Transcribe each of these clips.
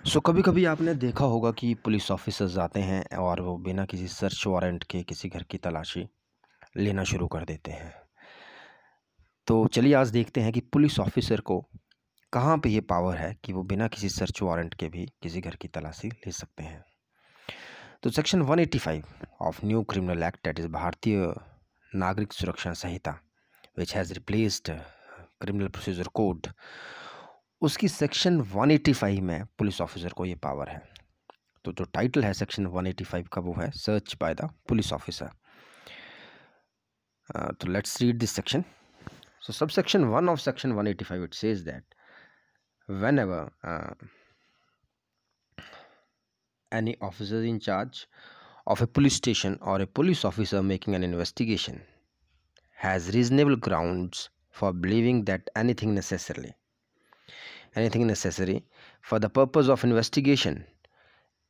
कभी कभी आपने देखा होगा कि पुलिस ऑफिसर्स आते हैं और वो बिना किसी सर्च वारंट के किसी घर की तलाशी लेना शुरू कर देते हैं। तो चलिए आज देखते हैं कि पुलिस ऑफिसर को कहाँ पे ये पावर है कि वो बिना किसी सर्च वारंट के भी किसी घर की तलाशी ले सकते हैं। तो section 185 of new criminal act, that is Bharatiya Nagarik Suraksha Sanhita, which has replaced criminal procedure code, उसकी सेक्शन 185 में पुलिस ऑफिसर को ये पावर है। तो जो टाइटल है सेक्शन 185 का वो है search by the police officer. तो let's read this section. So subsection 1 of section 185, it says that whenever any officer in charge of a police station or a police officer making an investigation has reasonable grounds for believing that anything necessary for the purpose of investigation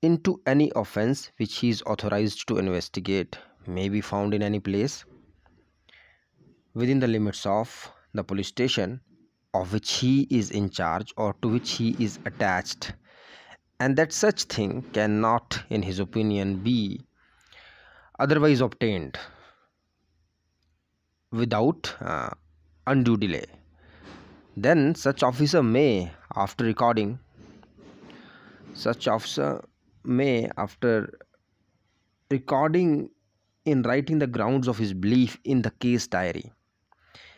into any offense which he is authorized to investigate may be found in any place within the limits of the police station of which he is in charge or to which he is attached, and that such thing cannot, in his opinion, be otherwise obtained without undue delay, then such officer may, after recording in writing the grounds of his belief in the case diary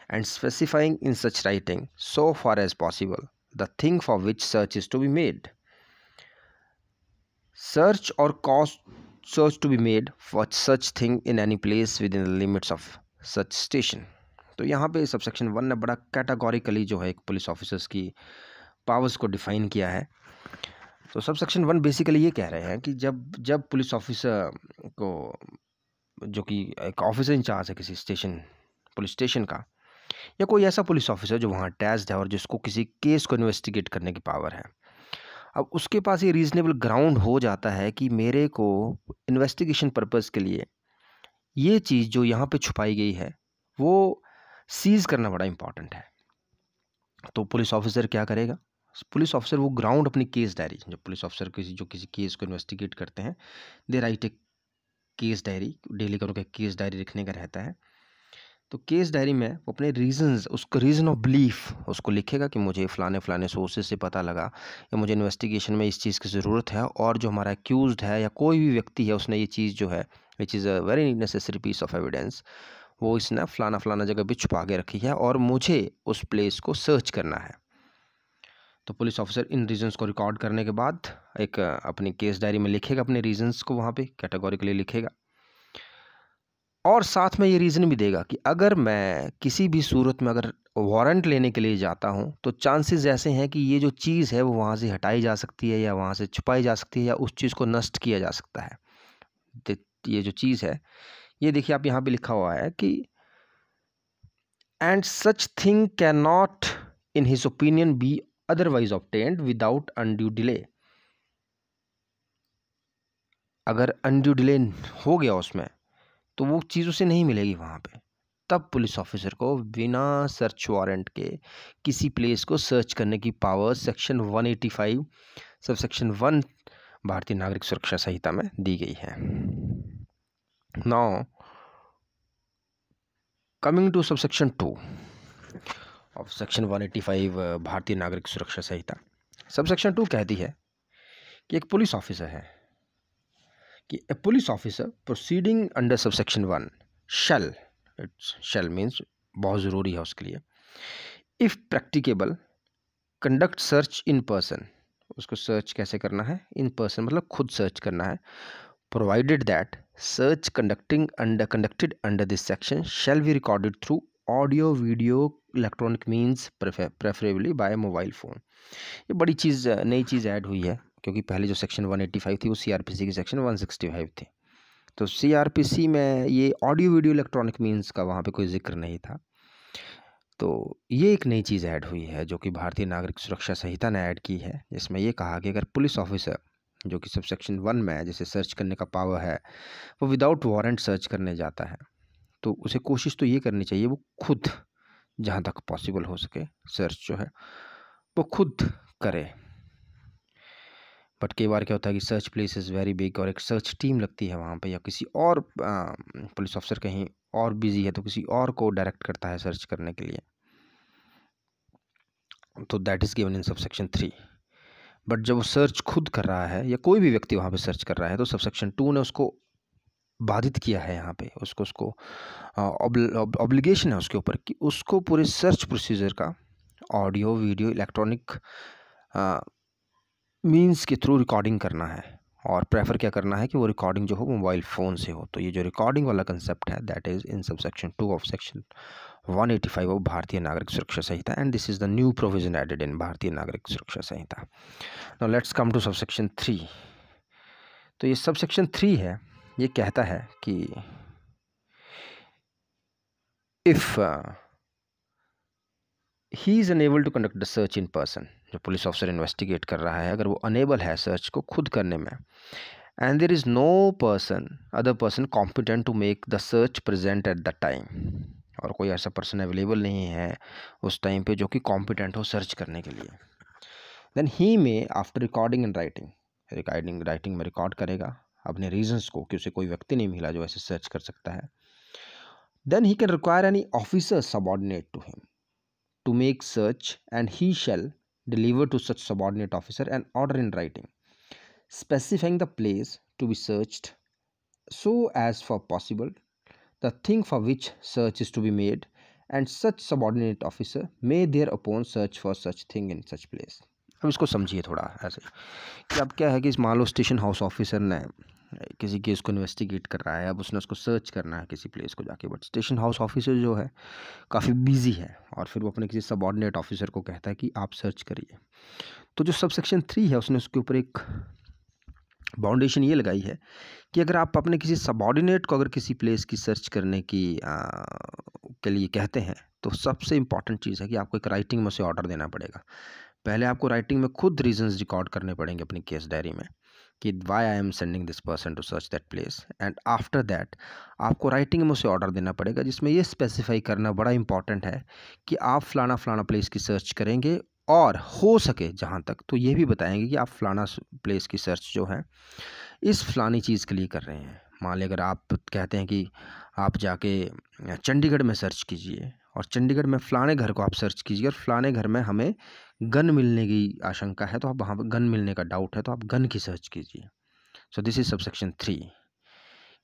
and specifying in such writing, so far as possible, the thing for which search is to be made, search or cause search to be made for such thing in any place within the limits of such station. तो यहाँ पे subsection 1 ने बड़ा categorically जो है एक police officers की powers को डिफाइन किया है। तो सबसेक्शन 1 बेसिकली ये कह रहे हैं कि जब पुलिस ऑफिसर को, जो कि एक ऑफिसर इंचार्ज है किसी स्टेशन, पुलिस स्टेशन का, या कोई ऐसा पुलिस ऑफिसर जो वहाँ अटैच्ड है और जिसको किसी केस को इन्वेस्टिगेट करने की पावर है, अब उसके पास ये रीजनेबल ग्राउंड हो जाता है कि मेरे को इन्वेस्टिगेशन पर्पस के लिए ये चीज़ जो यहाँ पे छुपाई गई है वो सीज करना बड़ा इंपॉर्टेंट है। तो पुलिस ऑफिसर क्या करेगा? पुलिस ऑफिसर वो ग्राउंड अपनी केस डायरी, जब पुलिस ऑफिसर किसी केस को इन्वेस्टिगेट करते हैं, दे राइट ए केस डायरी, डेली का उनका केस डायरी लिखने का रहता है। तो केस डायरी में वो अपने रीजंस, उसको रीज़न ऑफ बिलीफ उसको लिखेगा कि मुझे फ़लाने फ़लाने सोर्सेज से पता लगा या मुझे इन्वेस्टिगेशन में इस चीज़ की ज़रूरत है, और जो हमारा एक्यूज्ड है या कोई भी व्यक्ति है उसने ये चीज़ जो है which is a very necessary piece of evidence, वो इसने फ़लाना जगह पे छुपा के रखी है और मुझे उस प्लेस को सर्च करना है। तो पुलिस ऑफिसर इन रीजंस को रिकॉर्ड करने के बाद एक अपनी केस डायरी में लिखेगा, अपने रीजंस को वहाँ पे कैटेगोरिकली लिखेगा, और साथ में ये रीज़न भी देगा कि अगर मैं किसी भी सूरत में अगर वारंट लेने के लिए जाता हूँ तो चांसेस ऐसे हैं कि ये जो चीज़ है वो वहाँ से हटाई जा सकती है या वहाँ से छुपाई जा सकती है या उस चीज़ को नष्ट किया जा सकता है। ये जो चीज़ है, ये देखिए आप यहाँ पे लिखा हुआ है कि and such thing can not in his opinion be otherwise obtained without undue delay. अगर अनड्यू डिले हो गया उसमें तो वो चीज़ उसे नहीं मिलेगी वहाँ पे। तब पुलिस ऑफिसर को बिना सर्च वारंट के किसी प्लेस को सर्च करने की पावर सेक्शन 185 सब सेक्शन 1 भारतीय नागरिक सुरक्षा संहिता में दी गई है। Now coming to subsection 2 of section 185 Bharatiya Nagarik Suraksha Samhita. Sub section 2 कहती है कि एक पुलिस ऑफिसर है कि a police officer proceeding under subsection 1 shall, shall means बहुत ज़रूरी है उसके लिए, if practicable conduct search in person, उसको सर्च कैसे करना है? इन पर्सन मतलब खुद सर्च करना है, provided that search conducted under this section shall be recorded through audio video electronic means preferably by mobile phone. ये बड़ी चीज़, नई चीज़ ऐड हुई है, क्योंकि पहले जो सेक्शन 185 थी वो CRPC की सेक्शन 165 थी। तो CRPC में ये ऑडियो वीडियो इलेक्ट्रॉनिक मीन्स का वहाँ पे कोई जिक्र नहीं था। तो ये एक नई चीज़ ऐड हुई है जो कि भारतीय नागरिक सुरक्षा संहिता ने ऐड की है, जिसमें ये कहा कि अगर पुलिस ऑफिसर जो कि सब सेक्शन 1 में है, जिसे सर्च करने का पावर है, वो विदाउट वारंट सर्च करने जाता है तो उसे कोशिश तो ये करनी चाहिए वो खुद, जहाँ तक पॉसिबल हो सके, सर्च जो है वो खुद करे। बट कई बार क्या होता है कि search place is very big और एक सर्च टीम लगती है वहाँ पे, या किसी और पुलिस ऑफिसर कहीं और बिजी है तो किसी और को डायरेक्ट करता है सर्च करने के लिए, तो that is given in subsection 3। But जब वो सर्च खुद कर रहा है या कोई भी व्यक्ति वहाँ पे सर्च कर रहा है तो सबसेक्शन 2 ने उसको बाधित किया है, यहाँ पे उसको ऑब्लिगेशन है उसके ऊपर कि उसको पूरे सर्च प्रोसीजर का ऑडियो वीडियो इलेक्ट्रॉनिक मीन्स के थ्रू रिकॉर्डिंग करना है, और प्रेफर क्या करना है कि वो रिकॉर्डिंग जो हो मोबाइल फ़ोन से हो। तो ये जो रिकॉर्डिंग वाला कंसेप्ट है that is in subsection 2 of section 185 of Bharatiya Nagarik Suraksha Sanhita, and this is the new provision added in Bharatiya Nagarik Suraksha Sanhita. Now let's come to subsection 3। तो ये सबसेक्शन 3 है, ये कहता है कि if he is unable to conduct the search in person, जो police officer investigate कर रहा है अगर वो अनेबल है सर्च को खुद करने में, and there is no other person competent to make the search present at the time, और कोई ऐसा पर्सन अवेलेबल नहीं है उस टाइम पे जो कि कॉम्पिटेंट हो सर्च करने के लिए, देन ही में आफ्टर रिकॉर्डिंग एंड राइटिंग में रिकॉर्ड करेगा अपने रीजंस को कि उसे कोई व्यक्ति नहीं मिला जो ऐसे सर्च कर सकता है, then he can require any officer subordinate to him to make search, and he shall deliver to such subordinate officer an order in writing specifying the place to be searched so as for possible the thing for which search is to be made, and such subordinate officer may thereupon search for such thing in such place। अब इसको समझिए थोड़ा ऐसे कि अब क्या है कि इस मान लो स्टेशन हाउस ऑफिसर ने किसी केस को इन्वेस्टिगेट कर रहा है, अब उसने उसको सर्च करना है किसी प्लेस को जाके, बट स्टेशन हाउस ऑफिसर जो है काफ़ी बिजी है और फिर वो अपने किसी सबऑर्डिनेट ऑफिसर को कहता है कि आप सर्च करिए। तो जो सबसेक्शन 3 है उसने उसके ऊपर एक बाउंडेशन ये लगाई है कि अगर आप अपने किसी सबऑर्डिनेट को अगर किसी प्लेस की सर्च करने के लिए कहते हैं तो सबसे इम्पॉर्टेंट चीज़ है कि आपको एक राइटिंग में उसे ऑर्डर देना पड़ेगा। पहले आपको राइटिंग में खुद रीजंस रिकॉर्ड करने पड़ेंगे अपनी केस डायरी में कि why I am sending this person to search that place, and after that आपको राइटिंग में उसे ऑर्डर देना पड़ेगा जिसमें ये स्पेसिफाई करना बड़ा इंपॉर्टेंट है कि आप फलाना फलाना प्लेस की सर्च करेंगे, और हो सके जहाँ तक तो ये भी बताएंगे कि आप फलाना प्लेस की सर्च जो है इस फलानी चीज़ के लिए कर रहे हैं। मान ली अगर आप कहते हैं कि आप जाके चंडीगढ़ में सर्च कीजिए और चंडीगढ़ में फ़लाने घर को आप सर्च कीजिए और फ़लाने घर में हमें गन मिलने की आशंका है, तो आप वहाँ पर गन मिलने का डाउट है तो आप गन की सर्च कीजिए। सो दिस इज सबसेक्शन 3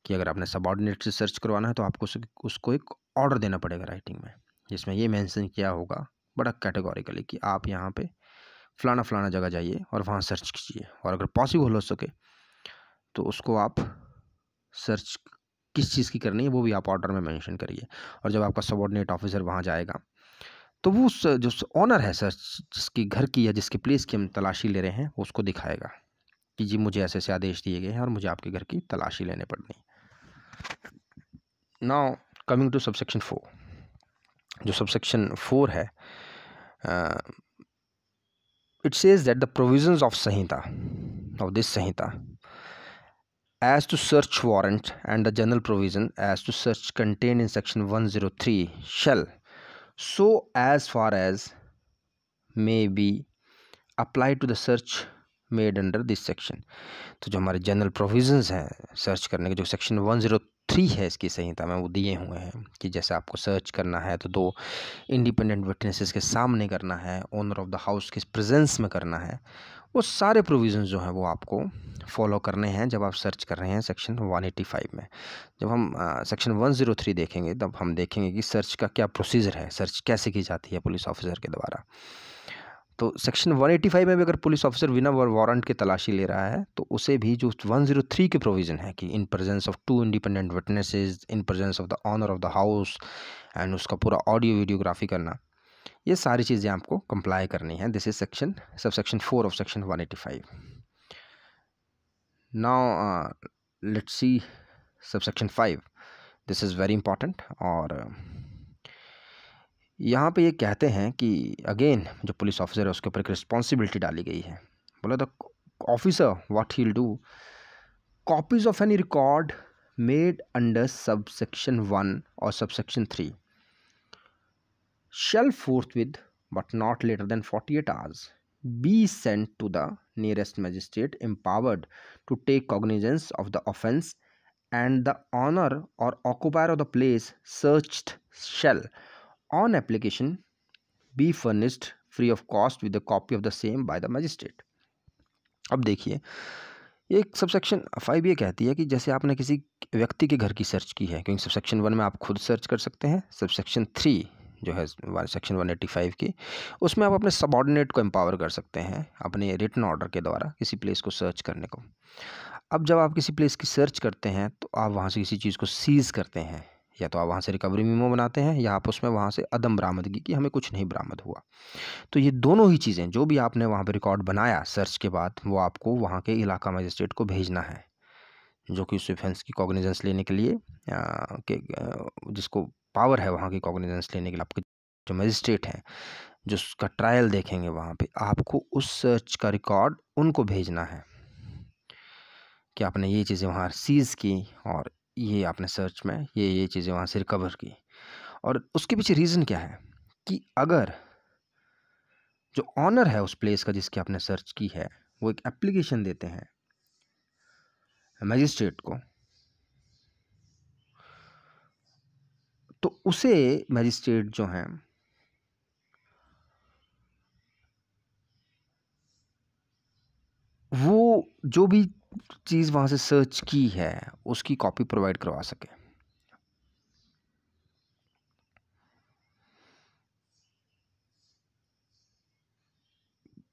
कि अगर आपने सबऑर्डिनेट से सर्च करवाना है तो आपको उसको एक ऑर्डर देना पड़ेगा राइटिंग में, जिसमें ये मेंशन किया होगा बड़ा कैटेगोरिकली कि आप यहाँ पे फ़लाना फ़लाना जगह जाइए और वहाँ सर्च कीजिए, और अगर पॉसिबल हो सके तो उसको आप सर्च किस चीज़ की करनी है वो भी आप ऑर्डर में मेंशन करिए। और जब आपका सबऑर्डिनेट ऑफिसर वहाँ जाएगा तो वो जो ऑनर है सर्च जिसकी घर की या जिसके प्लेस की हम तलाशी ले रहे हैं वो उसको दिखाएगा कि जी मुझे ऐसे ऐसे आदेश दिए गए हैं और मुझे आपके घर की तलाशी लेने पड़नी। नाउ कमिंग टू सबसेक्शन 4, जो सबसेक्शन 4 है it says that the provisions of Samhita of this Samhita as to search warrant and the general provision as to search contained in section 103 shall so as far as may be applied to the search made under this section। तो जो हमारे general provisions हैं search करने के जो section 103 है इसकी संहिता में वो दिए हुए हैं कि जैसे आपको सर्च करना है तो 2 इंडिपेंडेंट विटनेसेस के सामने करना है, ओनर ऑफ द हाउस के प्रेजेंस में करना है, वो सारे प्रोविजंस जो हैं वो आपको फॉलो करने हैं जब आप सर्च कर रहे हैं सेक्शन 185 में। जब हम सेक्शन 103 देखेंगे तब हम देखेंगे कि सर्च का क्या प्रोसीजर है, सर्च कैसे की जाती है पुलिस ऑफिसर के द्वारा। तो सेक्शन 185 में भी अगर पुलिस ऑफिसर बिना वारंट के तलाशी ले रहा है तो उसे भी जो 103 के प्रोविज़न है कि in presence of 2 independent witnesses, in presence of the owner of the house, and उसका पूरा ऑडियो वीडियोग्राफी करना, ये सारी चीज़ें आपको कंप्लाई करनी है। This is subsection 4 of section 185। Now let's see subsection 5। This is very important, और यहाँ पे ये कहते हैं कि अगेन जो पुलिस ऑफिसर है उसके ऊपर एक रिस्पॉन्सिबिलिटी डाली गई है। बोला the officer what he will do, copies of any record made under subsection 1 और subsection 3 shall forthwith but not later than 48 hours be sent to the nearest magistrate empowered to take cognizance of the offence, and the owner or occupier of the place searched shall, on application, be furnished free of cost with a copy of the same by the magistrate. अब देखिए, एक subsection 5 ये कहती है कि जैसे आपने किसी व्यक्ति के घर की सर्च की है, क्योंकि सबसेक्शन 1 में आप खुद सर्च कर सकते हैं, सबसेक्शन 3 जो है सेक्शन 185 की, उसमें आप अपने सबऑर्डिनेट को एम्पावर कर सकते हैं अपने रिटन ऑर्डर के द्वारा किसी प्लेस को सर्च करने को। अब जब आप किसी प्लेस की सर्च करते हैं तो आप वहाँ से किसी चीज़ को सीज़ करते हैं, या तो आप वहाँ से रिकवरी मीमो बनाते हैं, या आप उसमें वहाँ से अदम बरामदगी की हमें कुछ नहीं बरामद हुआ। तो ये दोनों ही चीज़ें जो भी आपने वहाँ पे रिकॉर्ड बनाया सर्च के बाद, वो आपको वहाँ के इलाका मजिस्ट्रेट को भेजना है, जो कि उस ऑफेंस की कॉग्निजेंस लेने के लिए जिसको पावर है वहाँ की कॉग्निजेंस लेने के लिए, आपके जो मजिस्ट्रेट हैं जो उसका ट्रायल देखेंगे, वहाँ पे आपको उस सर्च का रिकॉर्ड उनको भेजना है कि आपने ये चीज़ें वहाँ सीज़ की और ये आपने सर्च में ये चीज़ें वहाँ से रिकवर की। और उसके पीछे रीज़न क्या है कि अगर जो ऑनर है उस प्लेस का जिसकी आपने सर्च की है, वो एक एप्लीकेशन देते हैं मजिस्ट्रेट को, तो उसे मजिस्ट्रेट जो हैं वो जो भी चीज़ वहाँ से सर्च की है उसकी कॉपी प्रोवाइड करवा सके।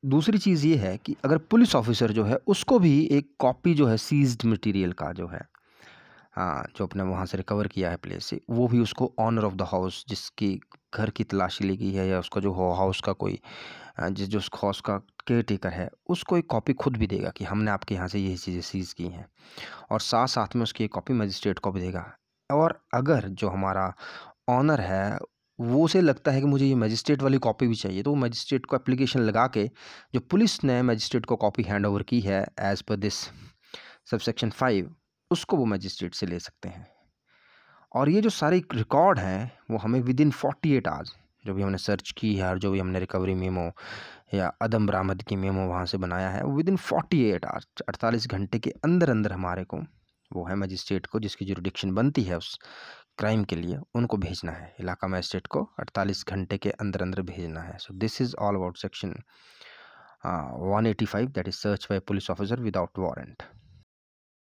दूसरी चीज़ ये है कि अगर पुलिस ऑफिसर जो है उसको भी एक कॉपी जो है सीज्ड मटेरियल का जो है, हाँ, जो अपने वहाँ से रिकवर किया है प्लेस से, वो भी उसको ऑनर ऑफ द हाउस जिसकी घर की तलाशी ली गई है, या उसका जो हाउस का कोई जो उस हाउस का केयर टेकर है, उसको एक कॉपी खुद भी देगा कि हमने आपके यहाँ से यही चीज़ें सीज़ की हैं, और साथ साथ में उसकी एक कॉपी मजिस्ट्रेट को भी देगा। और अगर जो हमारा ऑनर है वो उसे लगता है कि मुझे ये मजिस्ट्रेट वाली कॉपी भी चाहिए, तो वो मजिस्ट्रेट को एप्लीकेशन लगा के जो पुलिस ने मजिस्ट्रेट को कॉपी हैंड ओवर की है एज पर दिस सबसेक्शन 5, उसको वो मजिस्ट्रेट से ले सकते हैं। और ये जो सारी रिकॉर्ड हैं वो हमें विद इन 48 आवर्स, जो भी हमने सर्च की है और जो भी हमने रिकवरी मेमो या अदम बरामद की मेमो वहाँ से बनाया है, विद इन 48 आवर्स, 48 घंटे के अंदर अंदर हमारे को वो है मजिस्ट्रेट को जिसकी जुरिडिक्शन बनती है उस क्राइम के लिए, उनको भेजना है, इलाका मजिस्ट्रेट को 48 घंटे के अंदर अंदर भेजना है। So this is all about section 185, that is search by police officer without warrant.